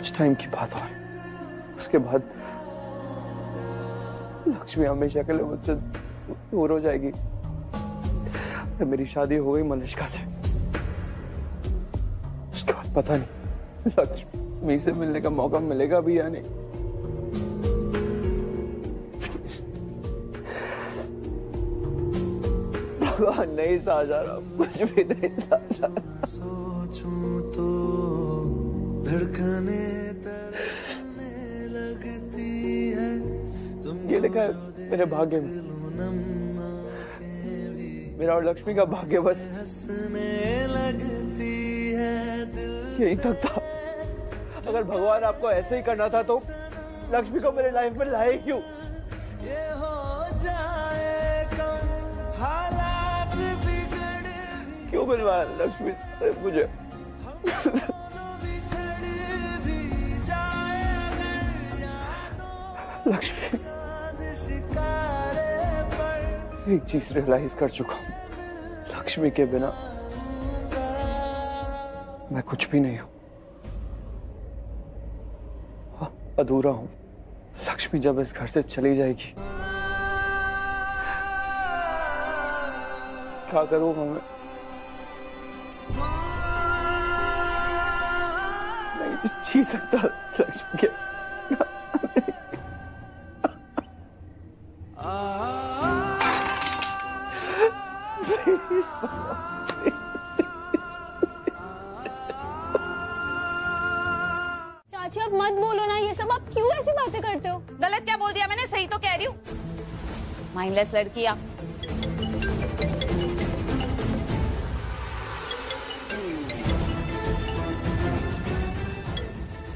कुछ टाइम की बात और उसके बाद लक्ष्मी हमेशा के लिए मुझसे दूर हो जाएगी। मेरी शादी हो गई मलिष्का से, उसके बाद पता नहीं लक्ष्मी से मिलने का मौका मिलेगा भी या नहीं। भगवान नहीं समझा रहा, कुछ भी नहीं समझा रहा। सोचूं तो धड़कने तरसने लगती है। ये लिखा है मेरे भाग्य में, मेरा और लक्ष्मी का भाग्य बस यही तक था। अगर भगवान आपको ऐसे ही करना था तो लक्ष्मी को मेरे लाइफ में लाए क्यों? ये हो जाए कम हालात बिगड़ क्यों मिलवाया लक्ष्मी से मुझे? लक्ष्मी, एक चीज रियलाइज कर चुका हूं, लक्ष्मी के बिना मैं कुछ भी नहीं हूं, अधूरा हूं। लक्ष्मी जब इस घर से चली जाएगी क्या करूंगा मैं? नहीं जी सकता लक्ष्मी के। चाची आप मत बोलो ना ये सब, आप क्यों ऐसी बातें करते हो? गलत क्या बोल दिया मैंने? सही तो कह रही हूँ। माइंडलेस लड़की आप।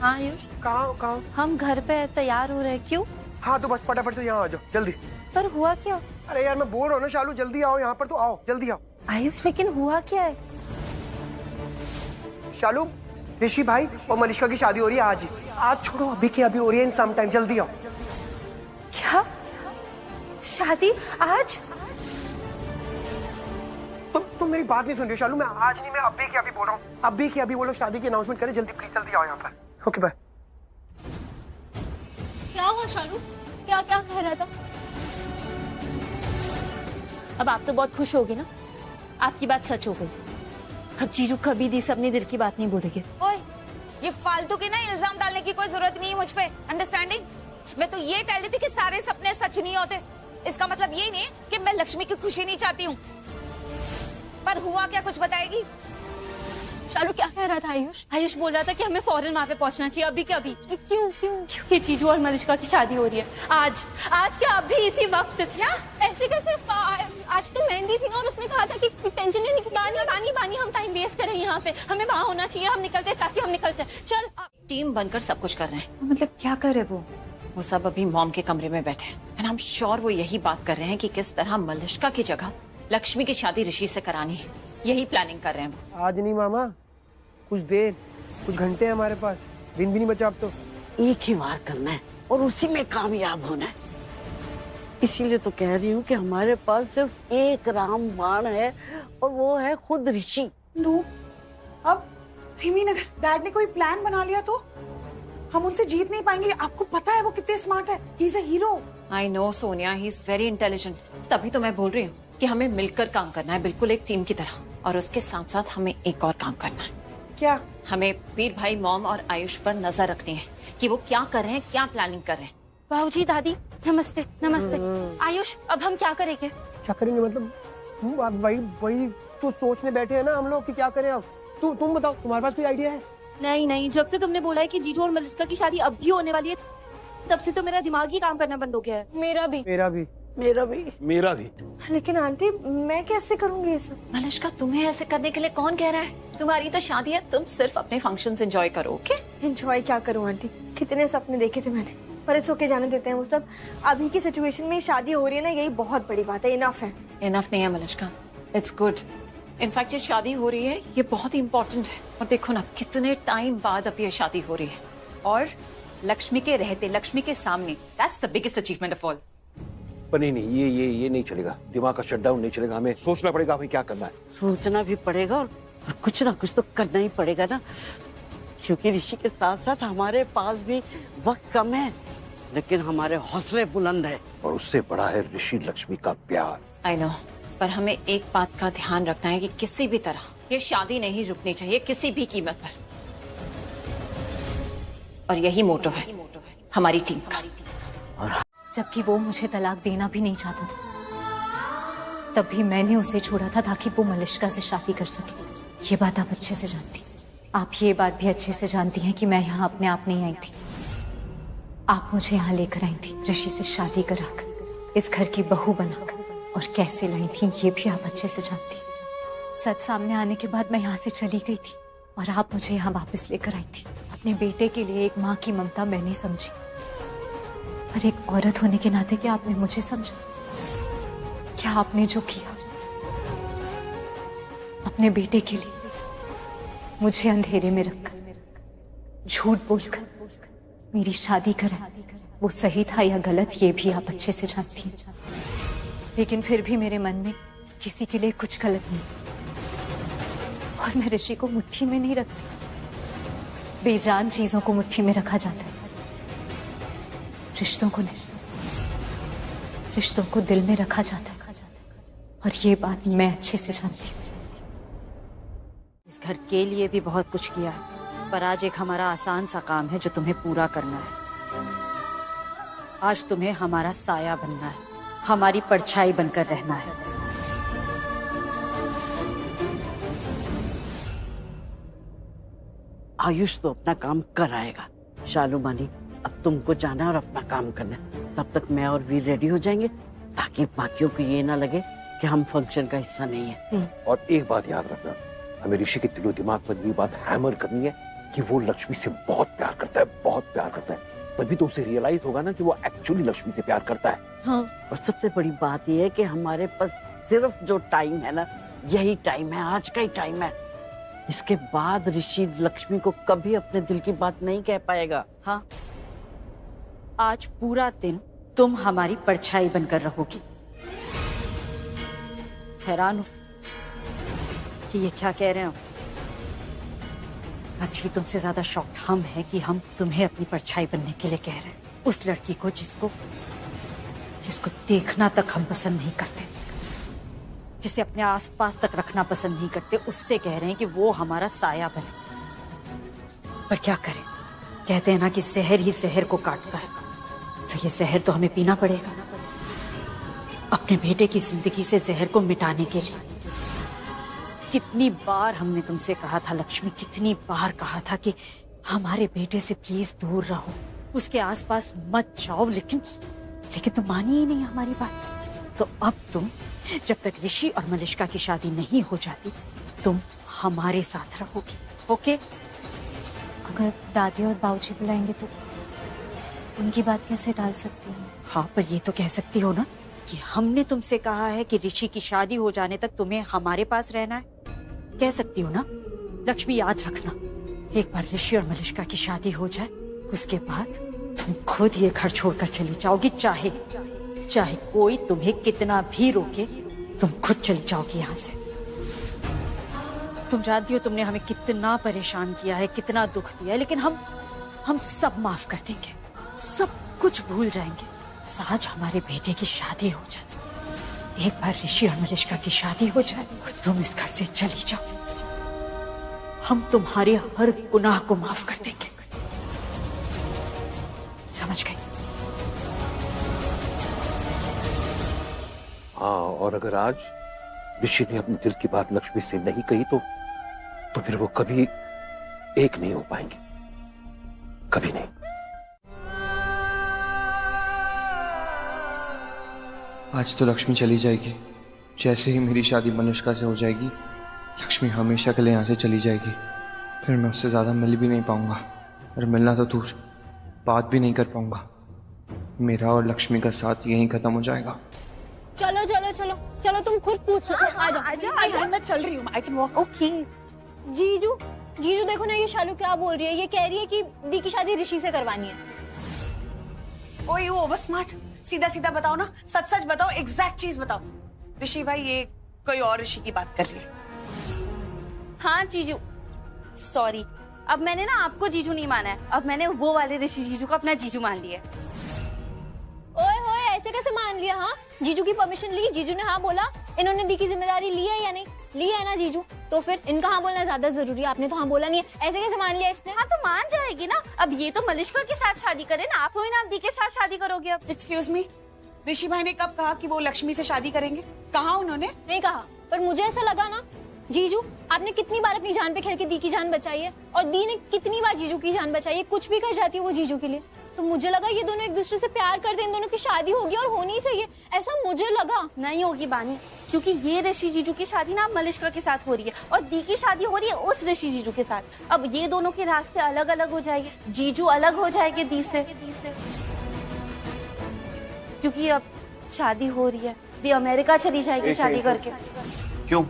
हाँ आयुष, कहाँ? हम घर पे तैयार हो रहे हैं। क्यों? हाँ तो बस फटाफट से यहाँ आ जाओ जल्दी। पर हुआ क्या? अरे यार मैं बोल रहा हूँ ना शालू, जल्दी आओ यहाँ पर, तो आओ जल्दी आओ। आयुष लेकिन हुआ क्या है? शालू, ऋषि भाई और मलिष्का की शादी हो रही है आज ही। आज छोड़ो, अभी की अभी हो रही है, इन सम टाइम, जल्दी आओ। क्या शादी आज? तुम मेरी बात नहीं सुन रही हो शालू, मैं आज नहीं, मैं अभी की अभी बोल रहा हूँ। अभी की अभी बोलो, शादी की अनाउंसमेंट करें, जल्दी प्लीज जल्दी आओ यहाँ पर। Okay bye. क्या हुआ शालू? क्या क्या कह रहा था? अब आप तो बहुत खुश होगी ना, आपकी बात सच हो गई। अब जीजू कभी दी से अपनी दिल की बात नहीं बोलेंगे। ओए, ये फालतू के ना इल्जाम डालने की कोई जरूरत नहीं है मुझ पे। अंडरस्टैंडिंग? मैं तो ये कह रही थी कि सारे सपने सच नहीं होते। इसका मतलब ये नहीं कि मैं लक्ष्मी की खुशी नहीं चाहती हूँ। पर हुआ क्या, कुछ बताएगी? शालू क्या कह रहा था आयुष? आयुष बोल रहा था कि हमें फौरन वहाँ पे पहुँचना चाहिए, अभी के अभी। क्यों क्यों? क्योंकि जीजू और मलिष्का की शादी हो रही है आज क्या अभी इसी वक्त? क्या ऐसे कैसे? आज तो मेहंदी थी ना, और उसने कहा था कि टेंशन लेने की। बानी हम टाइम वेस्ट करें यहाँ पे, हमें वहाँ होना चाहिए। हम निकलते चाची, हम निकलते। चल, टीम बनकर सब कुछ कर रहे हैं। मतलब क्या कर रहे वो सब अभी मॉम के कमरे में बैठे एंड आई एम श्योर वो यही बात कर रहे हैं कि किस तरह मलिष्का की जगह लक्ष्मी की शादी ऋषि से करानी है। यही प्लानिंग कर रहे हैं। आज नहीं मामा, कुछ देर, कुछ घंटे हैं हमारे पास, दिन भी नहीं बचा अब तो। एक ही वार करना है और उसी में कामयाब होना है। इसीलिए तो कह रही हूँ कि हमारे पास सिर्फ एक रामबाण है और वो है खुद ऋषि। नो, अब हिमीन अगर डैड ने कोई प्लान बना लिया तो हम उनसे जीत नहीं पाएंगे। आपको पता है वो कितने स्मार्ट है, he is a hero. I know Sonia, he is very intelligent. तभी तो मैं बोल रही हूँ कि हमें मिलकर काम करना है, बिल्कुल एक टीम की तरह। और उसके साथ साथ हमें एक और काम करना है। क्या? हमें वीर भाई, मॉम और आयुष पर नजर रखनी है कि वो क्या कर रहे हैं, क्या प्लानिंग कर रहे हैं। बाबूजी, दादी, नमस्ते। नमस्ते। आयुष, अब हम क्या करेंगे? क्या करेंगे मतलब? वही तो सोचने बैठे हैं ना हम लोग कि क्या करें अब। तुम बताओ, तुम्हारे पास कोई आइडिया है? नहीं, जब से तुमने बोला है कि जीजू और मलिष्का की शादी अब भी होने वाली है, तब से तो मेरा दिमाग ही काम करना बंद हो गया है। मेरा भी। लेकिन आंटी मैं कैसे करूंगी ये सब? मलिष्का, तुम्हें ऐसे करने के लिए कौन कह रहा है? तुम्हारी तो शादी है, तुम सिर्फ अपने फंक्शंस एंजॉय करो। ओके? एंजॉय क्या करूं आंटी, कितने सपने देखे थे मैंने, पर इट्स ओके, जाने देते हैं वो सब। अभी की सिचुएशन में शादी हो रही है ना, यही बहुत बड़ी बात है। इनफ है। इनफ नहीं है मलिष्का, इट्स गुड। इनफैक्ट ये शादी हो रही है, ये बहुत ही इम्पोर्टेंट है। और देखो ना, कितने टाइम बाद अब ये शादी हो रही है, और लक्ष्मी के रहते, लक्ष्मी के सामने। That's the biggest achievement of all. पर नहीं, ये नहीं चलेगा। दिमाग का शटडाउन नहीं चलेगा। हमें सोचना पड़ेगा हमें क्या करना है। सोचना भी पड़ेगा और कुछ ना कुछ तो करना ही पड़ेगा ना। क्योंकि ऋषि के साथ साथ हमारे पास भी वक्त कम है, लेकिन हमारे हौसले बुलंद है। और उससे बड़ा है ऋषि लक्ष्मी का प्यार। आई नो, पर हमें एक बात का ध्यान रखना है कि किसी भी तरह ये शादी नहीं रुकनी चाहिए, किसी भी कीमत पर। और यही मोटो है हमारी टीम का। जबकि वो मुझे तलाक देना भी नहीं चाहता था, तब भी मैंने उसे छोड़ा था ताकि वो मलिश्का से शादी कर सके। ये बात आप अच्छे से जानती, आप ये बात भी अच्छे से जानती हैं कि मैं यहाँ अपने आप नहीं आई थी। आप मुझे यहाँ लेकर आई थी ऋषि से शादी कराकर, इस घर की बहू बनाकर, और कैसे लाई थी ये भी आप अच्छे से जानती। सच सामने आने के बाद मैं यहाँ से चली गई थी और आप मुझे यहाँ वापस लेकर आई थी। अपने बेटे के लिए एक माँ की ममता मैंने समझी, और एक औरत होने के नाते क्या आपने मुझे समझा? क्या आपने जो किया अपने बेटे के लिए, मुझे अंधेरे में रखकर, झूठ बोलकर मेरी शादी करा, वो सही था या गलत ये भी आप अच्छे से जानती हैं। लेकिन फिर भी मेरे मन में किसी के लिए कुछ गलत नहीं, और मैं ऋषि को मुट्ठी में नहीं रखती। बेजान चीजों को मुट्ठी में रखा जाता है, रिश्तों को नहीं, रिश्तों को दिल में रखा जाता है, और ये बात मैं अच्छे से जानती हूँ। इस घर के लिए भी बहुत कुछ किया है, पर आज एक हमारा आसान सा काम है जो तुम्हें पूरा करना है। आज तुम्हें हमारा साया बनना है, हमारी परछाई बनकर रहना है। आयुष तो अपना काम कर आएगा। शालू मानी, अब तुमको जाना और अपना काम करना है। तब तक मैं और वीर रेडी हो जाएंगे, ताकि बाकियों को ये ना लगे कि हम फंक्शन का हिस्सा नहीं है। और एक बात याद रखना, हमें ऋषि के दिलो दिमाग पर ये बात हैमर करनी है कि वो लक्ष्मी से बहुत प्यार करता है, बहुत प्यार करता है। तभी तो उसे रियलाइज होगा ना कि वो एक्चुअली लक्ष्मी से प्यार करता है। हाँ, और सबसे बड़ी बात ये है कि हमारे पास सिर्फ जो टाइम है ना, यही टाइम है, आज का ही टाइम है। इसके बाद ऋषि लक्ष्मी को कभी अपने दिल की बात नहीं कह पाएगा। हाँ, आज पूरा दिन तुम हमारी परछाई बनकर रहोगी। हैरान हो कि ये क्या कह रहे हो? एक्चुअली तुमसे ज्यादा शॉक्ड हम हैं कि हम तुम्हें अपनी परछाई बनने के लिए कह रहे हैं। उस लड़की को जिसको देखना तक हम पसंद नहीं करते, जिसे अपने आसपास तक रखना पसंद नहीं करते, उससे कह रहे हैं कि वो हमारा साया बने। पर क्या करें, कहते हैं ना कि जहर ही जहर को काटता है, तो ये जहर तो हमें पीना पड़ेगा अपने बेटे की जिंदगी से जहर को मिटाने के लिए। कितनी बार हमने तुमसे कहा था लक्ष्मी, कितनी बार कहा था कि हमारे बेटे से प्लीज दूर रहो, उसके आसपास मत जाओ, लेकिन तुम मानी ही नहीं हमारी बात। तो अब तुम, जब तक ऋषि और मलिश्का की शादी नहीं हो जाती, तुम हमारे साथ रहोगी, ओके? अगर दादी और बाबूजी बुलाएंगे तो उनकी बात कैसे टाल सकती हूँ? हाँ, पर ये तो कह सकती हो ना कि हमने तुमसे कहा है कि ऋषि की शादी हो जाने तक तुम्हें हमारे पास रहना है। कह सकती हो ना? लक्ष्मी, याद रखना, एक बार ऋषि और मलिश्का की शादी हो जाए, उसके बाद तुम खुद ये घर छोड़कर चली जाओगी। चाहे कोई तुम्हें कितना भी रोके, तुम खुद चली जाओगी यहाँ से। तुम जानती हो तुमने हमें कितना परेशान किया है, कितना दुख दिया है, लेकिन हम सब माफ कर देंगे, सब कुछ भूल जाएंगे। बस आज हमारे बेटे की शादी हो जाए, एक बार ऋषि और मलिश्का की शादी हो जाए और तुम इस घर से चली जाओ, हम तुम्हारे हर गुनाह को माफ कर देंगे। समझ गई? हाँ, और अगर आज ऋषि ने अपने दिल की बात लक्ष्मी से नहीं कही तो फिर वो कभी एक नहीं हो पाएंगे, कभी नहीं। आज तो लक्ष्मी चली जाएगी। जैसे ही मेरी शादी मलिश्का से हो जाएगी, लक्ष्मी हमेशा के लिए यहाँ से चली जाएगी। फिर मैं उससे ज़्यादा मिल भी नहीं पाऊंगा, और मिलना तो दूर, बात भी नहीं कर पाऊंगा। मेरा और लक्ष्मी का साथ यहीं खत्म हो जाएगा। चलो चलो चलो चलो, तुम खुद पूछो। आ जाओ। मैं चल रही हूँ, आई कैन वॉक। ओके। जीजू देखो ना, ये शालू क्या बोल रही है। ये कह रही है कि दी की शादी ऋषि से करवानी है। ओए, वो ओवर स्मार्ट। सीधा सीधा बताओ ना, सच सच बताओ, एग्जैक्ट चीज बताओ। ऋषि भाई, ये कोई और ऋषि की बात कर रही है। हाँ जीजू, सॉरी, अब मैंने ना आपको जीजू नहीं माना है, अब मैंने वो वाले ऋषि जीजू को अपना जीजू मान लिया। ओए होए, ऐसे कैसे मान लिया? हाँ, जीजू की परमिशन ली, जीजू ने हाँ बोला, इन्होंने दी की जिम्मेदारी ली है या नहीं? ली है ना जीजू, तो फिर इनका हाँ बोलना ज्यादा जरूरी है। आपने तो हाँ बोला नहीं है, ऐसे कैसे मान लिया इसने? हाँ तो मान जाएगी ना, अब ये तो मलिश्का के साथ शादी करे ना, आप हो ही ना, आप दी के साथ शादी करोगे अब। एक्सक्यूज मी, ऋषि भाई ने कब कहा कि वो लक्ष्मी से शादी करेंगे? कहा उन्होंने? नहीं कहा, पर मुझे ऐसा लगा ना, जीजू आपने कितनी बार अपनी जान पे खेल के दी की जान बचाई है, और दी ने कितनी बार जीजू की जान बचाई है, कुछ भी कर जाती है वो जीजू के लिए। तो मुझे लगा ये दोनों एक दूसरे से प्यार करते, इन दोनों की शादी होगी और होनी चाहिए, ऐसा मुझे लगा। नहीं होगी बानी, क्योंकि ये ऋषि जीजू की शादी ना मलिश्का के साथ हो रही है और दी की शादी हो रही है उस ऋषि जीजू के साथ। अब ये दोनों के रास्ते अलग अलग हो जाएंगे, जीजू अलग हो जाएंगे दी से, क्योंकि अब शादी हो रही है, दी अमेरिका चली जाएगी शादी करके। क्यों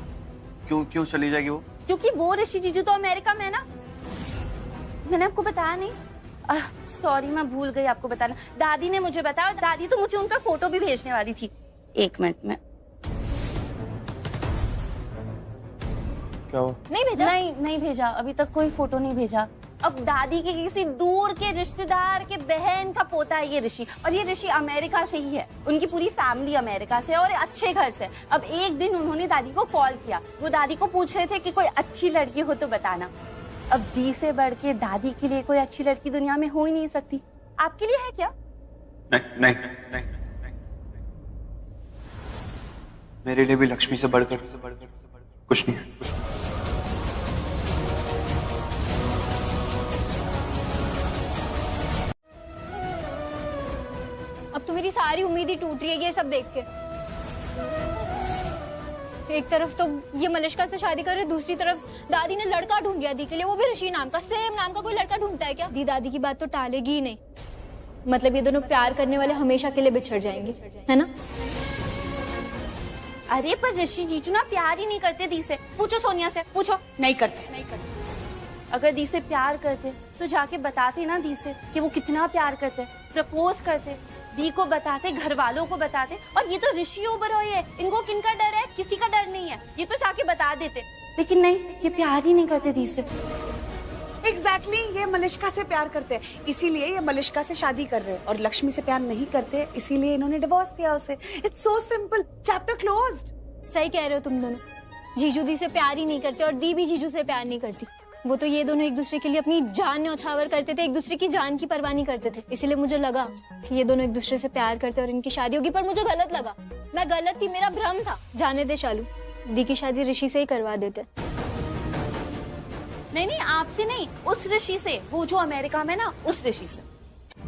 क्यों क्यों चली जाएगी वो? क्योंकि वो ऋषि जीजू तो अमेरिका में है ना। मैंने आपको बताया नहीं, सॉरी मैं भूल गई आपको बताना, दादी ने मुझे बताया, दादी तो मुझे उनका फोटो भी भेजने वाली थी। एक मिनट में। क्या हुआ? नहीं भेजा? नहीं भेजा, अभी तक कोई फोटो नहीं भेजा। अब दादी के किसी दूर के रिश्तेदार के बहन का पोता है ये ऋषि, और ये ऋषि अमेरिका से ही है, उनकी पूरी फैमिली अमेरिका से और अच्छे घर से। अब एक दिन उन्होंने दादी को कॉल किया, वो दादी को पूछ रहे थे कि कोई अच्छी लड़की हो तो बताना। अब दी से बढ़ के दादी के लिए कोई अच्छी लड़की दुनिया में हो ही नहीं सकती। आपके लिए है क्या? नहीं, मेरे लिए भी लक्ष्मी से बढ़कर कुछ नहीं है। अब तो मेरी सारी उम्मीद ही टूट रही है ये सब देख के। एक तरफ तो ये मलिश्का से शादी कर रहे, दूसरी तरफ दादी ने लड़का ढूंढ लिया दी के लिए, वो भी ऋषि नाम का, सेम नाम का कोई लड़का ढूंढता है क्या? दी दादी की बात तो टालेगी ही नहीं, मतलब ये दोनों प्यार करने वाले हमेशा के लिए बिछड़ जाएंगे, है ना? अरे पर ऋषि जीजू ना प्यार ही नहीं करते दी से, पूछो सोनिया से, पूछो। नहीं करते। अगर दी से प्यार करते तो जाके बताते ना दी से कि वो कितना प्यार करते, प्रपोज करते, दी को बताते, घर वालों को बताते। और ये तो ऋषि ओबरॉय है, इनको किनका डर है? किसी का डर नहीं है, ये तो जाके बता देते। लेकिन नहीं, ये प्यार ही नहीं करते दी से। एग्जैक्टली, ये मलिश्का से प्यार करते हैं, इसीलिए ये मलिश्का से शादी कर रहे हैं, और लक्ष्मी से प्यार नहीं करते, इसीलिए इन्होंने डिवोर्स दिया उसे। It's so simple, chapter closed. सही कह रहे हो तुम दोनों, जीजू दी से प्यार ही नहीं करते और दी भी जीजू से प्यार नहीं करती। वो तो ये दोनों एक दूसरे के लिए अपनी जान न्यौछावर करते थे, एक दूसरे की जान की परवाह नहीं करते थे। इसीलिए मुझे लगा कि ये दोनों एक दूसरे से प्यार करते और इनकी शादी होगी, पर मुझे गलत लगा। मैं गलत थी, मेरा भ्रम था। जाने दे शालू, दी की शादी ऋषि से ही करवा देते। नहीं, आपसे नहीं, उस ऋषि से, वो जो अमेरिका में ना, उस ऋषि से।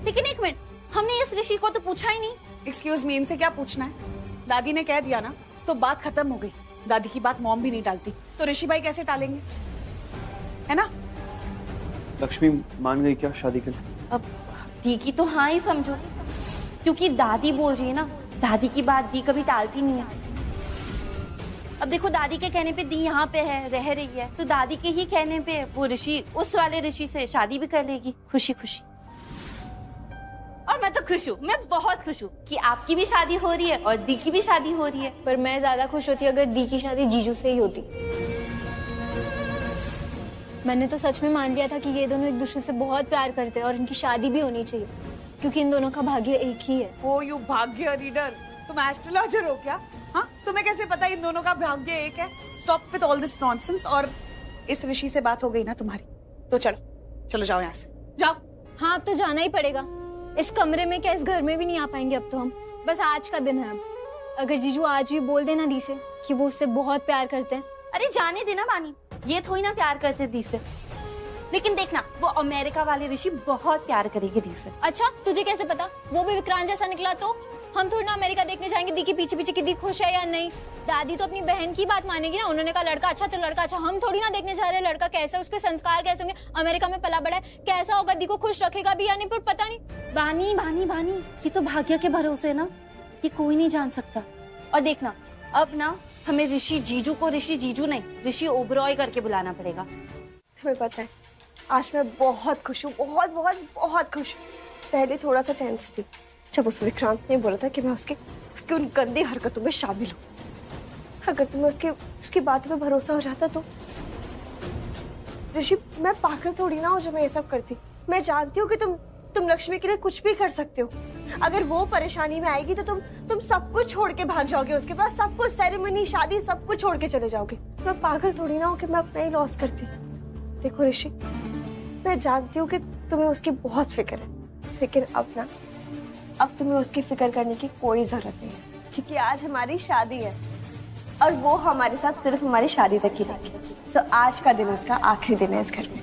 लेकिन एक मिनट, हमने इस ऋषि को तो पूछा ही नहीं। एक्सक्यूज मी, इनसे क्या पूछना है? दादी ने कह दिया ना, तो बात खत्म हो गई। दादी की बात मॉम भी नहीं टालती, तो ऋषि भाई कैसे टालेंगे, है ना? लक्ष्मी मान गई क्या शादी के लिए? अब दी की तो हाँ ही समझो, क्योंकि दादी बोल रही है ना, दादी की बात दी कभी टालती नहीं है। अब देखो, दादी के कहने पे दी यहाँ पे है, रह रही है, तो दादी के ही कहने पे वो ऋषि उस वाले ऋषि से शादी भी कर लेगी, खुशी खुशी। और मैं तो खुश हूँ, मैं बहुत खुश हूँ कि आपकी भी शादी हो रही है और दी की भी शादी हो रही है। पर मैं ज्यादा खुश होती अगर दी की शादी जीजू से ही होती। मैंने तो सच में मान लिया था कि ये दोनों एक दूसरे से बहुत प्यार करते हैं और इनकी शादी भी होनी चाहिए, क्योंकि इन दोनों का भाग्य एक ही है। ओ यू भाग्य रीडर, तुम एस्ट्रोलॉजर हो क्या? हाँ, तुम्हें कैसे पता इन दोनों का भाग्य एक है? Stop with all this nonsense. और इस ऋषि से बात हो गई ना तुम्हारी, तो चलो चलो जाओ यहाँ से, जाओ। हाँ, अब तो जाना ही पड़ेगा। इस कमरे में क्या, इस घर में भी नहीं आ पाएंगे अब तो हम। बस आज का दिन है। अब अगर जीजू आज भी बोल देना दी से कि वो उससे बहुत प्यार करते हैं। अरे जाने देना बानी, ये थोड़ी ना प्यार करते दी से। लेकिन देखना, वो अमेरिका वाले ऋषि बहुत प्यार करेंगे दी से। अच्छा, तुझे कैसे पता? वो भी विक्रांत जैसा निकला तो? हम थोड़ी ना अमेरिका देखने जाएंगे दी के पीछे पीछे कि दी खुश है या नहीं। दादी तो अपनी बहन की बात मानेगी ना, उन्होंने कहा लड़का अच्छा तो लड़का अच्छा। हम थोड़ी ना देखने जा रहे हैं लड़का कैसा है, उसके संस्कार कैसे होंगे, अमेरिका में पला बड़ा है, कैसा होगा, दी को खुश रखेगा भी या नहीं, पर पता नहीं। बानी बानी बानी, ये तो भाग्य के भरोसे है ना, ये कोई नहीं जान सकता। और देखना, अब ना हमें ऋषि जीजू को ऋषि जीजू नहीं, ऋषि ओबरॉय करके बुलाना पड़ेगा। तुम्हें पता है, आज मैं बहुत खुश हूँ, बहुत बहुत बहुत खुश हूँ। पहले थोड़ा सा टेंस थी जब उस विक्रांत ने बोला था कि मैं उसकी उन गंदी हरकतों में शामिल हूँ। अगर तुम्हें उसकी बातों पे भरोसा हो जाता तो ऋषि मैं पागल थोड़ी ना हूँ जो मैं ये सब करती। मैं जानती हूँ कि तुम लक्ष्मी के लिए कुछ भी कर सकते हो। अगर वो परेशानी में आएगी तो तुम सब कुछ छोड़ के भाग जाओगे उसके पास, सब कुछ, सेरेमनी, शादी, सब कुछ छोड़ के चले जाओगे। मैं पागल थोड़ी ना हूँ कि मैं अपना ही लॉस करती। देखो ऋषि, मैं जानती हूँ कि तुम्हें उसकी बहुत फिक्र है, लेकिन अब तुम्हें उसकी फिक्र करने की कोई जरूरत नहीं है, क्योंकि आज हमारी शादी है और वो हमारे साथ सिर्फ हमारी शादी तक ही रहेगी। तो आज का दिन उसका आखिरी दिन है इस घर में,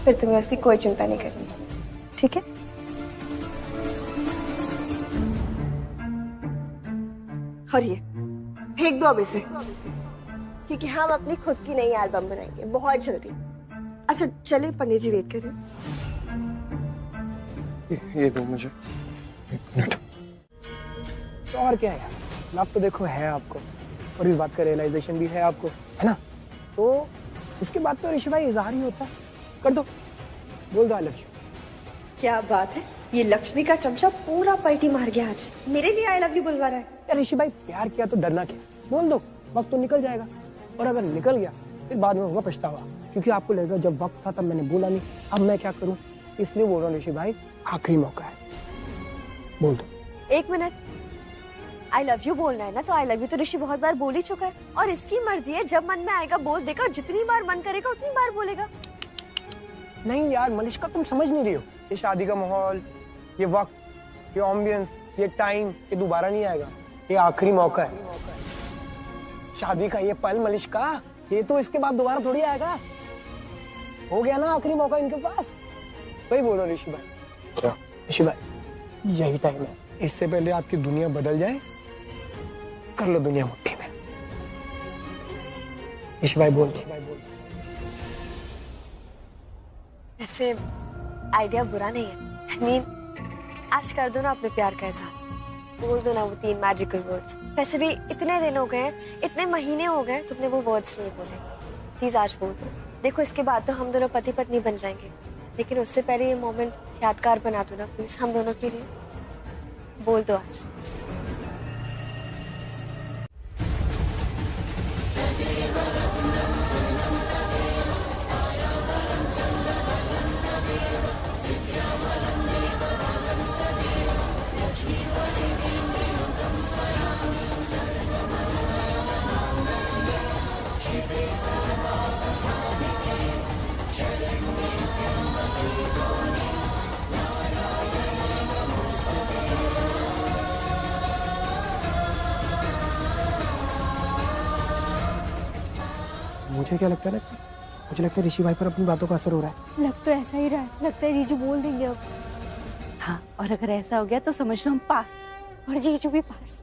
फिर तुम्हें उसकी कोई चिंता नहीं करनी, ठीक है? और ये फेंक दो अब इसे, क्योंकि हम अपनी खुद की नई एल्बम बनाएंगे बहुत जल्दी। अच्छा चलिए, पंडित जी वेट करें। ये दो मुझे। एक मिनट। तो और क्या है यार, लव तो देखो है आपको, और इस बात का रियलाइजेशन भी है आपको, है ना? तो इसके बाद तो ऋषि भाई इजहार ही होता है। कर दो, बोल दो आई लव यू। क्या बात है, ये लक्ष्मी का चमचा पूरा पलटी मार गया आज, मेरे लिए आई लव यू बुलवा रहा है। यार ऋषि भाई, प्यार किया तो डरना क्या, बोल दो, वक्त तो निकल जाएगा। और अगर निकल गया फिर बाद में होगा पछतावा, क्योंकि आपको लगेगा जब वक्त था तब मैंने बोला नहीं, अब मैं क्या करूं। इसलिए बोल रहा हूँ ऋषि भाई, आखिरी मौका है, बोल दो। एक मिनट, आई लव यू बोलना है ना, तो आई लव यू तो ऋषि बहुत बार बोल ही चुका है, और इसकी मर्जी है, जब मन में आएगा बोल देगा, जितनी बार मन करेगा उतनी बार बोलेगा। नहीं यार मलिश्का, तुम समझ नहीं रही हो, ये शादी का माहौल, ये वक्त, ये एम्बियंस, ये टाइम, ये दोबारा नहीं आएगा, ये आखिरी मौका है। शादी का ये पल मलिश्का, ये तो इसके बाद दोबारा थोड़ी आएगा। हो गया ना आखिरी मौका इनके पास, वही बोलो ऋषि भाई। क्या ऋषि भाई, यही टाइम है, इससे पहले आपकी दुनिया बदल जाए, कर लो दुनिया मुट्ठी में। ऋषि भाई बोल। ऐसे आइडिया बुरा नहीं है, I mean, आज कर दो ना अपने प्यार का इजहार, बोल दो ना वो 3 मैजिकल वर्ड्स। वैसे भी इतने दिन हो गए, इतने महीने हो गए, तुमने वो वर्ड्स नहीं बोले, प्लीज आज बोल दो। देखो इसके बाद तो हम दोनों पति पत्नी बन जाएंगे, लेकिन उससे पहले ये मोमेंट यादगार बना दो ना प्लीज हम दोनों के लिए, बोल दो आज। मुझे क्या लगता है ना, मुझे लगता है ऋषि भाई पर अपनी बातों का असर हो रहा है। लग तो ऐसा ही रहा है, लगता है जीजू बोल देंगे अब। हाँ, और अगर ऐसा हो गया तो समझ लो हम पास, और जीजू भी पास।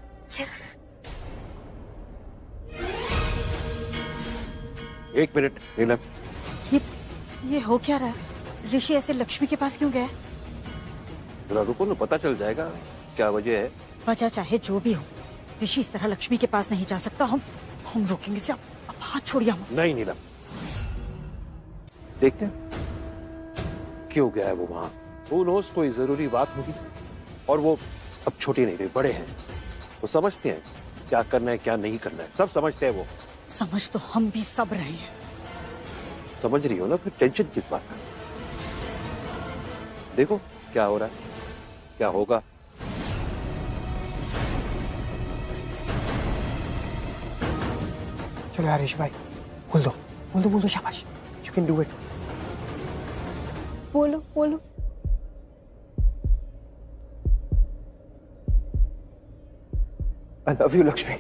एक मिनट नीलम, ये हो क्या रहा है? ऋषि ऐसे लक्ष्मी के पास क्यों गया? जरा रुको ना, पता चल जाएगा क्या वजह है। वजह चाहे जो भी हो, ऋषि इस तरह लक्ष्मी के पास नहीं जा सकता। हम रोकेंगे इसे। अब हाथ छोड़िए। नहीं नीलम, देखते हैं क्यों गया है वो वहां। वो नोस कोई जरूरी बात होगी, और वो अब छोटे नहीं रहे, बड़े हैं, वो समझते हैं क्या करना है क्या नहीं करना है, सब समझते हैं वो। समझ तो हम भी सब रहे हैं। समझ रही हो ना, फिर टेंशन किस बात का। देखो क्या हो रहा है, क्या होगा। चलो यार ऋषि भाई, बोल दो, शाबाश, यू कैन डू इट। बोलो। I love you, Lakshmi.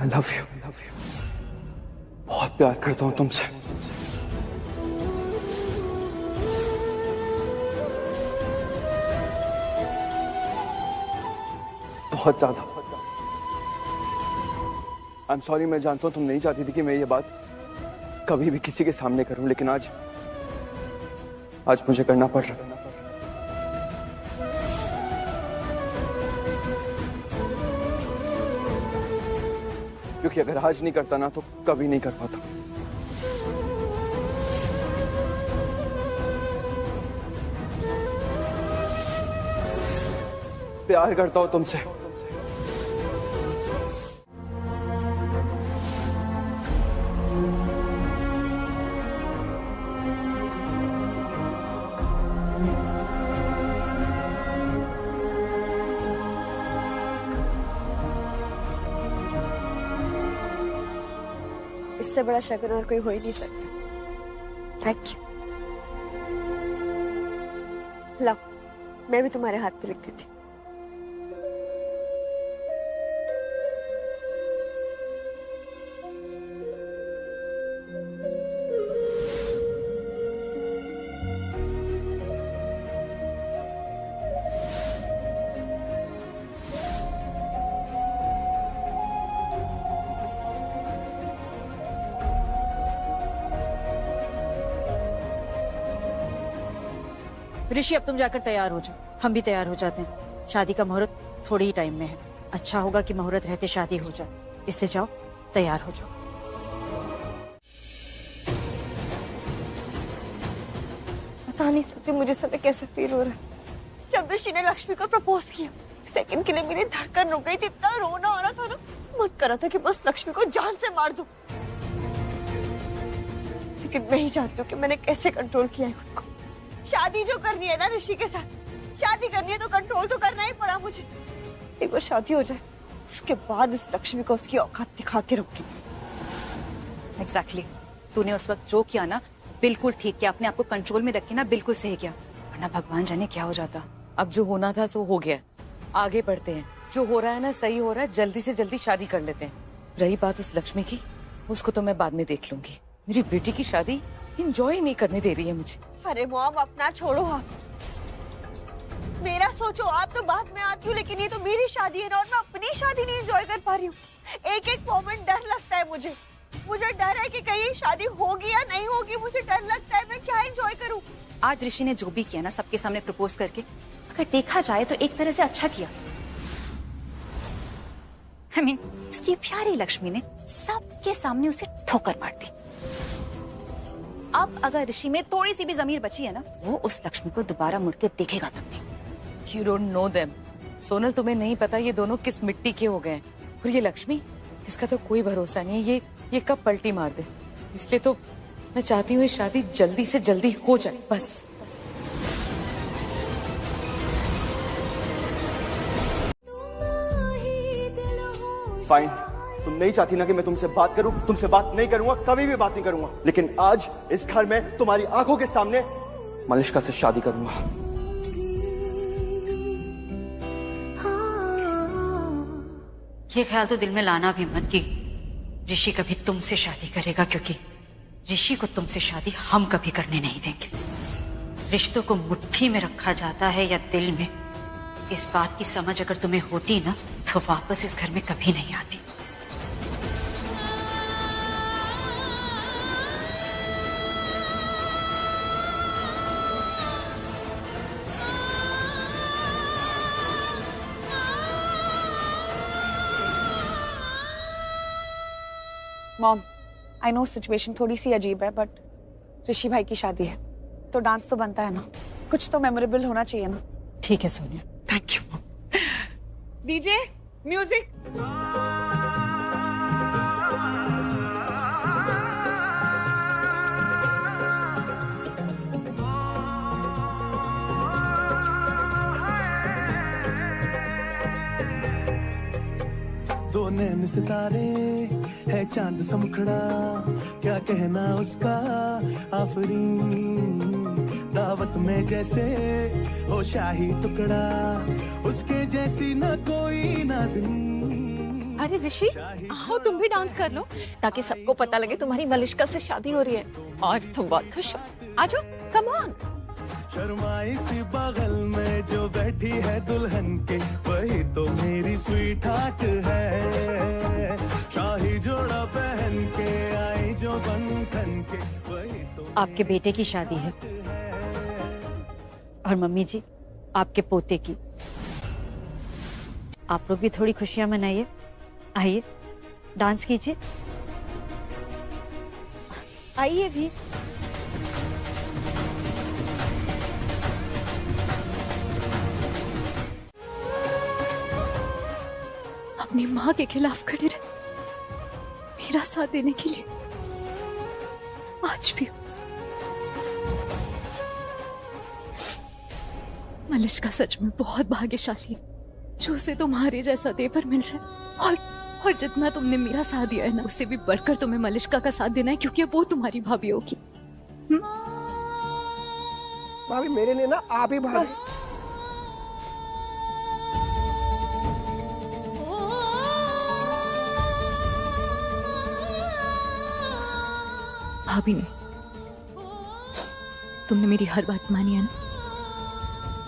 I love you। बहुत प्यार करता हूँ तुमसे। बहुत ज्यादा। I'm sorry, मैं जानता हूँ तुम नहीं चाहती थी कि मैं ये बात कभी भी किसी के सामने करूं, लेकिन आज आज मुझे करना पड़ रहा। क्योंकि अगर आज नहीं करता ना तो कभी नहीं कर पाता। प्यार करता हूं तुमसे। इससे बड़ा शगुन और कोई हो ही नहीं सकता। Thank you. लो, मैं भी तुम्हारे हाथ पे लिख देती। ऋषि, अब तुम जाकर तैयार हो जाओ, हम भी तैयार हो जाते हैं। शादी का मुहूर्त थोड़े ही टाइम में है। अच्छा होगा कि मुहूर्त रहते शादी हो जाए, इसलिए जाओ तैयार हो जाओ। बता नहीं सकती मुझे समय कैसे फील हो रहा है। जब ऋषि ने लक्ष्मी को प्रपोज किया, सेकंड के लिए मेरी धड़कन रुक गई थी। इतना रोना हो रहा था ना, मन कर रहा था कि बस लक्ष्मी को जान से मार दूं। लेकिन मैं ही जानती हूँ कि मैंने कैसे कंट्रोल किया है खुद को। शादी जो करनी है ना ऋषि के साथ, शादी करनी है तो कंट्रोल तो करना ही पड़ा मुझे। एक बार शादी हो जाए, उसके बाद इस लक्ष्मी को उसकी औकात दिखा के रखूंगी। एग्जैक्टली। तूने उस वक्त जो किया ना, बिल्कुल ठीक किया। अपने आप को कंट्रोल में रख के ना बिल्कुल सही किया, वरना भगवान जाने क्या हो जाता। अब जो होना था सो हो गया, आगे बढ़ते हैं। जो हो रहा है ना सही हो रहा है, जल्दी से जल्दी शादी कर लेते हैं। रही बात उस लक्ष्मी की, उसको तो मैं बाद में देख लूंगी। मेरी बेटी की शादी एंजॉय नहीं करने दे रही है मुझे। अरे मॉम, अपना छोड़ो आप, मेरा सोचो। आप तो बाद में आती हूँ, लेकिन ये तो मेरी शादी है ना, और मैं अपनी शादी नहीं एंजॉय कर पा रही हूँ। एक एक मोमेंट डर लगता है मुझे। मुझे डर है कि कहीं शादी होगी या नहीं होगी। मुझे डर लगता है, मैं क्या एंजॉय करूँ। आज ऋषि ने जो भी किया ना, सबके सामने प्रपोज करके, अगर देखा जाए तो एक तरह से अच्छा किया। I mean, इसकी प्यारी लक्ष्मी ने सबके सामने उसे ठोकर मार दी। अब अगर ऋषि में थोड़ी सी भी जमीर बची है ना, वो उस लक्ष्मी को दोबारा मुड़ के देखेगा तब नहीं। You don't know them. Sonal, तुम्हें नहीं पता ये दोनों किस मिट्टी के हो गए हैं। और ये लक्ष्मी, इसका तो कोई भरोसा नहीं है, ये कब पलटी मार दे। इसलिए तो मैं चाहती हूँ ये शादी जल्दी से जल्दी हो जाए बस। फाइन, तुम नहीं चाहती ना कि मैं तुमसे बात करूं, तुमसे बात नहीं करूंगा, कभी भी बात नहीं करूंगा। लेकिन आज इस घर में तुम्हारी आंखों के सामने मलिष्का से शादी करूंगा। ये ख्याल तो दिल में लाना भी मत कि ऋषि कभी तुमसे शादी करेगा, क्योंकि ऋषि को तुमसे शादी हम कभी करने नहीं देंगे। रिश्तों को मुट्ठी में रखा जाता है या दिल में, इस बात की समझ अगर तुम्हें होती ना, तो वापस इस घर में कभी नहीं आती। मॉम, आई नो सिचुएशन थोड़ी सी अजीब है, बट ऋषि भाई की शादी है तो डांस तो बनता है ना, कुछ तो मेमोरेबल होना चाहिए ना। ठीक है Sonia. Thank you. DJ music. दो नैन सितारे है चांद सा मुखड़ा, क्या कहना उसका आफरीन। दावत में जैसे हो शाही टुकड़ा, उसके जैसी न कोई नाज़नीन। अरे ऋषि, आओ तुम भी डांस कर लो, ताकि सबको पता लगे तुम्हारी मलिष्का से शादी हो रही है और तुम बहुत खुश हो। आ जाओ, कम ऑन। शर्माई सी बगल में जो बैठी है दुल्हन के, वही तो मेरी स्वीट हार्ट है। शाही जोड़ा पहन के आई जो बंधन के, वही तो। आपके बेटे की शादी है, और मम्मी जी आपके पोते की। आप लोग भी थोड़ी खुशियां मनाइए। आइए डांस कीजिए, आइए भी। अपनी माँ के खिलाफ खड़े रहे, मेरा साथ देने के लिए। आज भी मलिष्का सच में बहुत भाग्यशाली है जो उसे तुम्हारे जैसा देवर मिल रहा है। और जितना तुमने मेरा साथ दिया है ना, उससे भी बढ़कर तुम्हें मलिष्का का साथ देना है, क्योंकि अब वो तुम्हारी भाभी होगी। भाभी मेरे लिए ना आप ही भाभी। भाभी ने तुमने मेरी हर बात मानी है ना,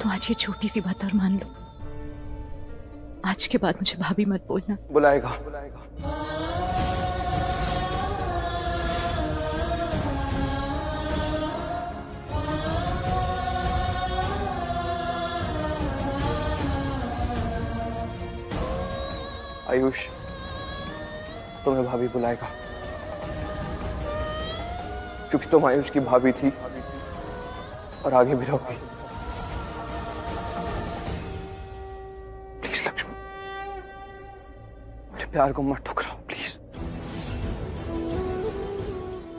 तो आज ये छोटी सी बात और मान लो। आज के बाद मुझे भाभी मत बोलना। बुलाएगा। आयुष, तुम्हें भाभी बुलाएगा, क्योंकि तुम आयुष की भाभी थी और आगे भी रहोगी। प्लीज लक्ष्मी, मेरे प्यार को मत ठुकराओ प्लीज।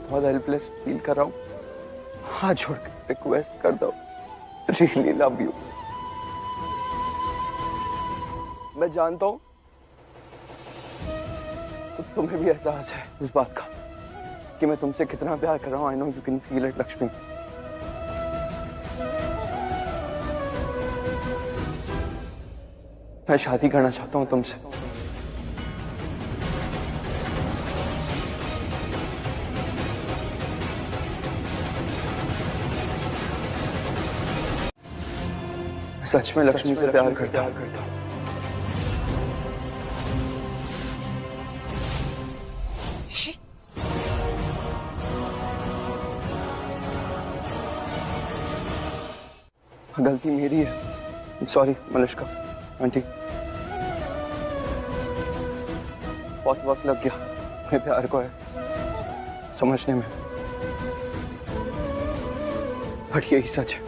बहुत हेल्पलेस फील कर रहा हूं, हाथ जोड़ के रिक्वेस्ट कर दो, रियली लव यू। मैं जानता हूं तो तुम्हें भी एहसास है इस बात का कि मैं तुमसे कितना प्यार कर रहा हूं। I know you can feel it Lakshmi. मैं शादी करना चाहता हूं तुमसे। मैं सच में लक्ष्मी से प्यार करता हूं। गलती मेरी है, सॉरी मलिष्का आंटी। बहुत वक्त लग गया मेरे प्यार को है समझने में, बट यही सच है।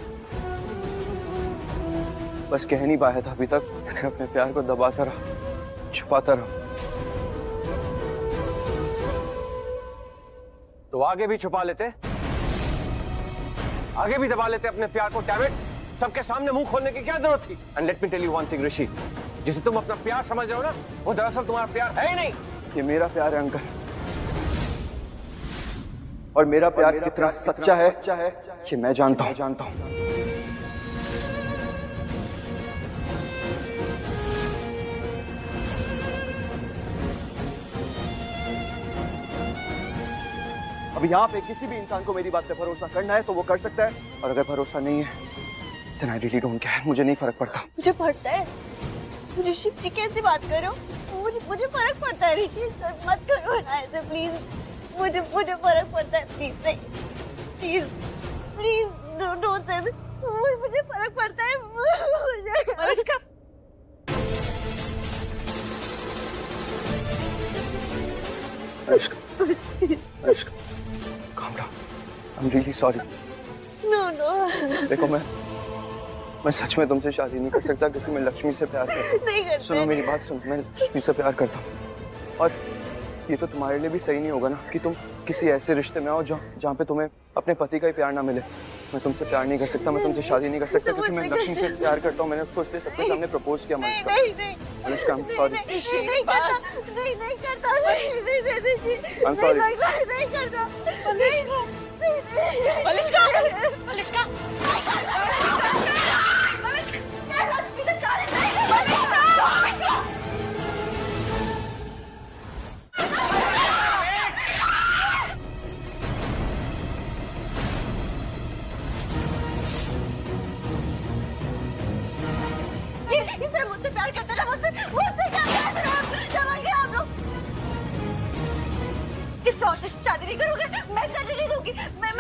बस कह नहीं पाया था अभी तक, लेकिन अपने प्यार को दबाता रहा, छुपाता रहा। तो आगे भी छुपा लेते, आगे भी दबा लेते अपने प्यार को। डैम इट, सबके सामने मुंह खोलने की क्या जरूरत थी? And let me tell you one thing Rishi, जिसे तुम अपना प्यार समझ रहे हो ना, वो दरअसल तुम्हारा प्यार है ही नहीं। ये मेरा प्यार है अंकल, और मेरा प्यार कितना सच्चा है कि मैं जानता हूं। अब यहाँ पे किसी भी इंसान को मेरी बात पे भरोसा करना है तो वो कर सकता है, और अगर भरोसा नहीं है then I really don't care, मुझे नहीं फर्क पड़ता। मुझे पड़ता है। ऋषि जी कैसे बात कर रहे हो? मुझे फर्क पड़ता है ऋषि, मत करो ना ऐसे प्लीज। मुझे फर्क पड़ता है, प्लीज प्लीज डोंट से। मुझे फर्क पड़ता है। Malishka, Anushka, calm down. I'm really sorry. No. देखो मैं सच में तुमसे शादी नहीं कर सकता, क्योंकि मैं लक्ष्मी से प्यार करता हूँ। नहीं करते। सुनो मेरी बात सुनो, मैं लक्ष्मी से प्यार करता हूँ, और ये तो तुम्हारे लिए भी सही नहीं होगा ना कि तुम किसी ऐसे रिश्ते में आओ जहाँ पे तुम्हें अपने पति का ही प्यार ना मिले। मैं तुमसे प्यार नहीं कर सकता, मैं तुमसे शादी नहीं कर सकता, क्योंकि मैं लक्ष्मी से प्यार करता हूँ। मैंने उसको इसलिए सबके सामने प्रपोज किया। Malishka, I'm sorry. नहीं करता। I'm sorry. नहीं करता। मलिष्का, मुझसे प्यार करते थे, मुझसे क्या प्यार आप लोग किस और से शादी नहीं करोगे, मैं करने नहीं दूंगी। मैं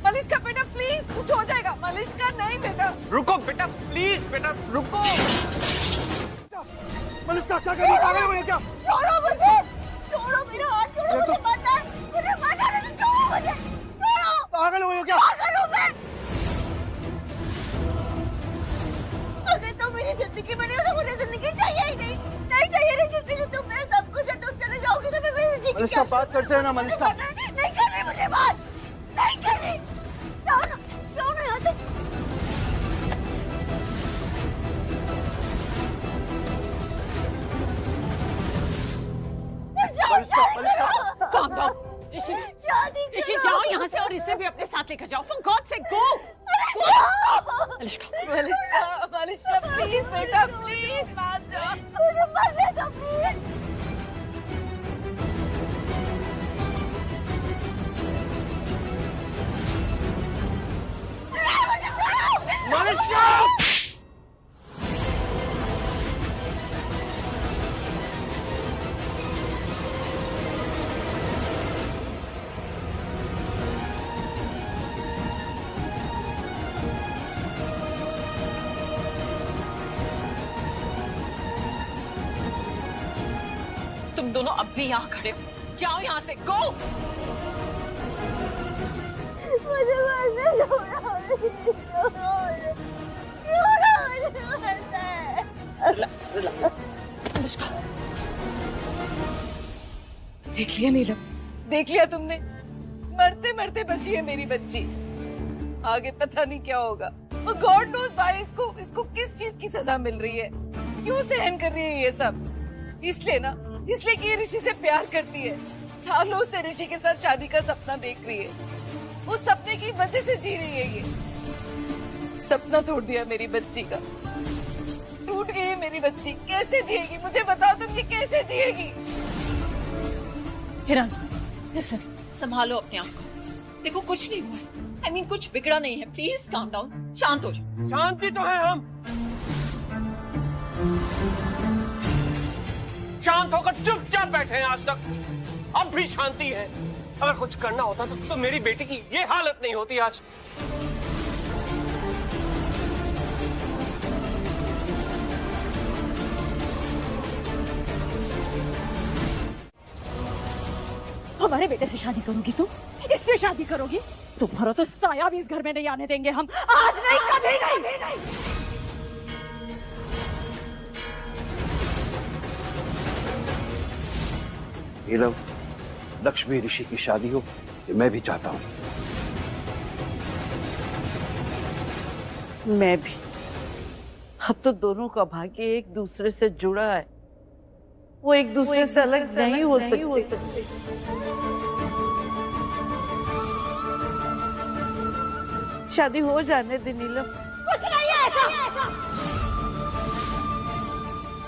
मलिष्का बेटा प्लीज, कुछ हो जाएगा। मलिष्का नहीं बेटा। रुको बेटा प्लीज, बेटा रुको। मलिष्का क्या कर रही है? पागल हो गई क्या? छोड़ो मुझे, छोड़ो मेरा हाथ, छोड़ो मुझे, मत आए, मुझे मत आने दो, छोड़ो मुझे, छोड़ो। पागल हो गई हो क्या? पागल हूँ मैं। अगर तुम मेरी जिंदगी में नहीं हो तो मुझे जिंदगी चाहिए ही नहीं, नहीं चाहिए नहीं जिंदगी। तुम मेरे सब कुछ है, तुम चले जाओगे तो मैं मेरी जिंदगी। मलिष्का बात करते हैं ना मलिष्का। नहीं कर रही मुझे बात, नहीं कर रही। जाओ ना यहाँ से। Calm down, ऋषि। ऋषि जाओ यहाँ से और इसे भी अपने साथ लेकर जाओ। For God's sake, go! Malishka please बेटा, प्लीज मान जाओ। मुझे मरने दो प्लीज। मलिष्का! तुम दोनों अब भी यहाँ खड़े हो, जाओ यहाँ से, गो! मुझे मरने दो, देख लिया नीलम, देख लिया तुमने? मरते मरते बची है मेरी बच्ची। आगे पता नहीं क्या होगा। गॉड नोज भाई, इसको किस चीज की सजा मिल रही है, क्यों सहन कर रही है ये सब? इसलिए ना, इसलिए कि ये ऋषि से प्यार करती है। सालों से ऋषि के साथ शादी का सपना देख रही है, उस सपने की वजह से जी रही है ये। सपना तोड़ दिया मेरी बच्ची का, टूट गई है मेरी बच्ची। कैसे जिएगी मुझे बताओ तुम, ये कैसे जिएगी? हिरानी, सर संभालो अपने आप को। देखो कुछ नहीं हुआ है, I mean, कुछ बिगड़ा नहीं है। प्लीज काम डाउन, शांत हो जाओ। शांति तो है, हम शांत होकर चुपचाप बैठे हैं आज तक, अब भी शांति है। अगर कुछ करना होता तो मेरी बेटी की ये हालत नहीं होती आज। हमारे बेटे से शादी करोगी तुम? इससे शादी करोगी? तुम्हारा तो साया भी इस घर में नहीं आने देंगे हम। आज नहीं, कभी नहीं। नीलम, लक्ष्मी ऋषि की शादी हो ये मैं भी चाहता हूँ। मैं भी। अब तो दोनों का भाग्य एक दूसरे से जुड़ा है, वो एक दूसरे से अलग नहीं हो सकते। शादी हो जाने दे नीलम। कुछ नहीं है ऐसा,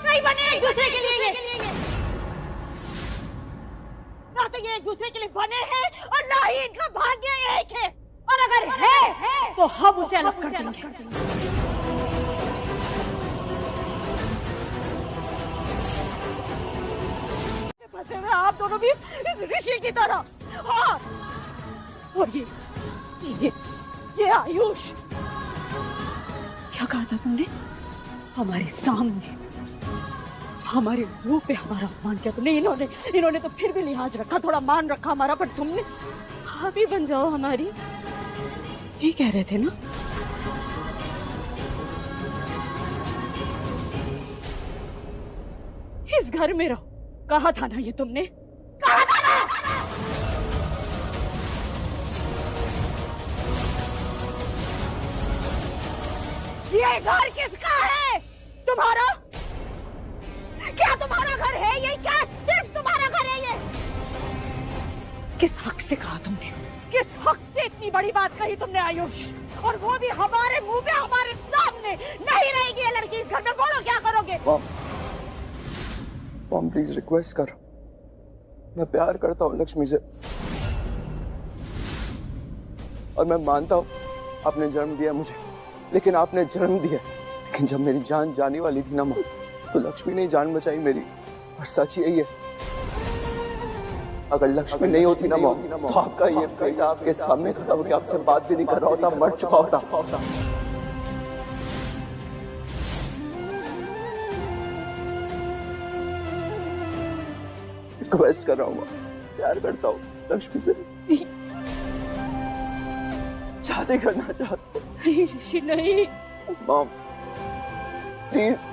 नहीं बने एक दूसरे के लिए। ना तो ये एक दूसरे के लिए बने हैं और ना ही इनका भाग्य एक है, और अगर है तो हम उसे अलग कर देंगे। फंसे हुए आप दोनों भी इस ऋषि की तरह। और ये आयुष, क्या कहा था तुमने? हमारे सामने हमारे मुंह पे हमारा अपमान किया तुमने। इन्होंने तो फिर भी लिहाज रखा, थोड़ा मान रखा हमारा, पर तुमने भाभी बन जाओ हमारी, ये कह रहे थे ना? इस घर में रहो, कहा था ना ये तुमने, कहा था ना? ये घर किसका है? तुम्हारा? क्या तुम्हारा घर है ये? क्या सिर्फ तुम्हारा घर है ये? किस हक से कहा तुमने? किस हक से इतनी बड़ी बात कही तुमने आयुष? और वो भी हमारे मुंह पे, हमारे सामने। नहीं रहेगी ये लड़की इस घर में, बोलो क्या करोगे? मॉम प्लीज रिक्वेस्ट करो, मैं प्यार करता हूँ लक्ष्मी से, और मैं मानता हूँ आपने जन्म दिया मुझे, लेकिन आपने जन्म दिया, लेकिन जब मेरी जान जाने वाली थी ना माँ, तो लक्ष्मी ने जान बचाई मेरी। और सच यही है, अगर लक्ष्मी नहीं होती ना मॉम, तो आपका ये बेटा आपके सामने खड़ा होकर आपसे बात भी नहीं कर रहा होता, मर चुका होता। रिक्वेस्ट कर रहा हूँ, प्यार करता हूँ लक्ष्मी से, शादी करना चाहता हूँ। नहीं ऋषि नहीं। मॉम प्लीज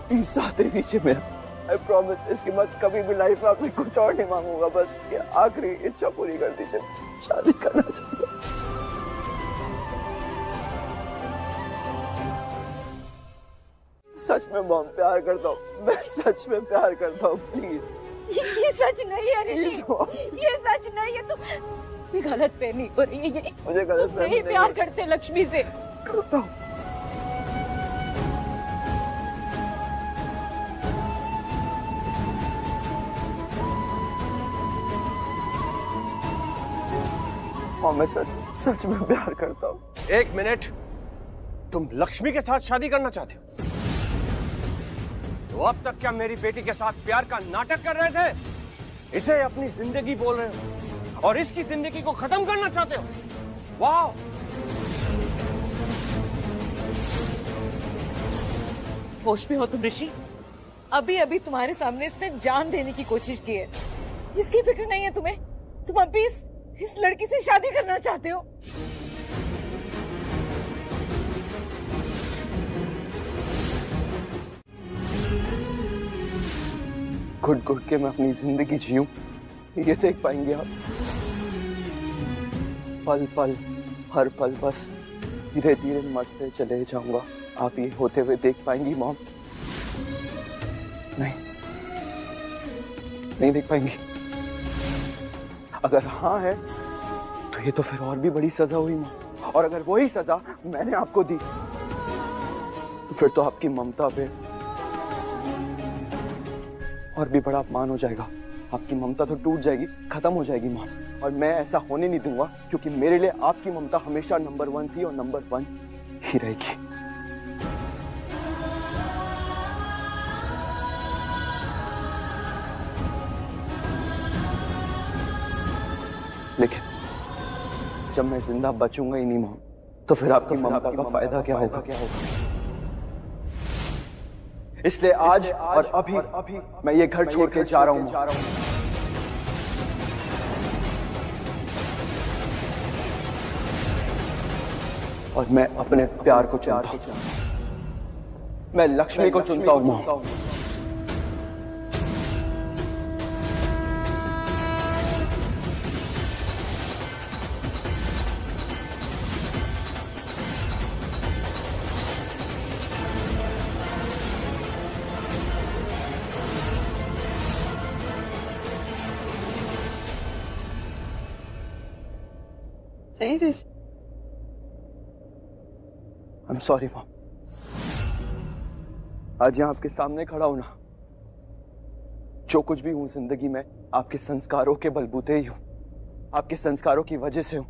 प्लीज साथ दे दीजिए मेरा। आई प्रॉमिस इसके बाद कभी भी लाइफ में आपसे कुछ और नहीं मांगूंगा, बस ये आखिरी इच्छा पूरी कर दीजिए, शादी करना चाहता हूँ। सच में मॉम प्यार करता हूँ, मैं सच में प्यार करता हूँ, प्लीज। ये सच नहीं है ऋषि, ये सच नहीं है। तुम गलत फहमी हो रही है। ये मुझे गलत फहमी नहीं प्यार करते लक्ष्मी से। करता हूँ। मैं सच में प्यार करता हूँ। एक मिनट, तुम लक्ष्मी के साथ शादी करना चाहते हो? तो अब तक क्या मेरी बेटी के साथ प्यार का नाटक कर रहे थे? इसे अपनी जिंदगी बोल रहे हो और इसकी जिंदगी को खत्म करना चाहते हो? वाह! होश में हो तुम ऋषि? अभी अभी तुम्हारे सामने इसने जान देने की कोशिश की है। इसकी फिक्र नहीं है तुम्हें? तुम अभी इस लड़की से शादी करना चाहते हो? घुट घुट के मैं अपनी जिंदगी जीऊं, ये देख पाएंगे आप? पल पल हर पल बस धीरे धीरे मरते चले जाऊंगा, आप ये होते हुए देख पाएंगी मॉम? नहीं देख पाएंगी। अगर हाँ है तो ये तो फिर और भी बड़ी सजा हुई मॉम, और अगर वही सजा मैंने आपको दी तो फिर तो आपकी ममता पे और भी बड़ा अपमान हो जाएगा। आपकी ममता तो टूट जाएगी, खत्म हो जाएगी मॉम, और मैं ऐसा होने नहीं दूंगा, क्योंकि मेरे लिए आपकी ममता हमेशा नंबर 1 थी और नंबर 1 ही रहेगी। लेकिन जब मैं जिंदा बचूंगा ही नहीं मॉम, तो फिर आपकी ममता का फायदा क्या होगा? इसलिए आज और अभी मैं ये घर छोड़ के जा रहा हूं। और मैं अपने प्यार को चुनता हूं। मैं लक्ष्मी को चुनता हूं। I'm sorry mom. आज यहाँ आपके सामने खड़ा हूं ना, जो कुछ भी हूं जिंदगी में आपके संस्कारों के बलबूते ही हूं, आपके संस्कारों की वजह से हूं।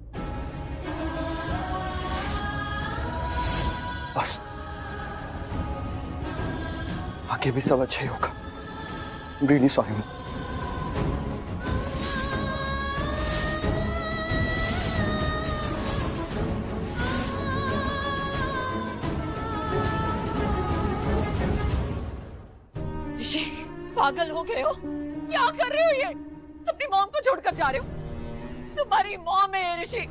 बस आगे भी सब अच्छा ही होगा। Really sorry mom. पागल हो गए हो? क्या कर रहे हो ये? अपनी मॉम को छोड़कर जा रहे हो? तुम्हारी मॉम है ये ऋषि,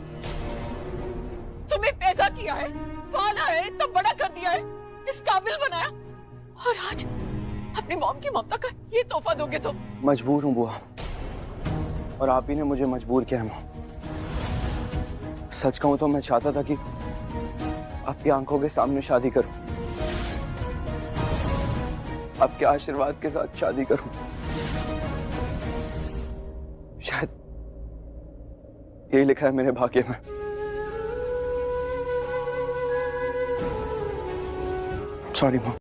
तुम्हें पैदा किया है, पाला है, इतना बड़ा कर दिया है, इस काबिल बनाया, और आज अपनी मॉम की ममता का ये तोहफा दोगे तो? मजबूर हूँ बुआ, और आप ही ने मुझे मजबूर किया है मॉम। सच कहूं तो मैं चाहता था कि आपकी आंखों के सामने शादी करूं, आपके आशीर्वाद के साथ शादी करूं। शायद यही लिखा है मेरे भाग्य में। Sorry mom.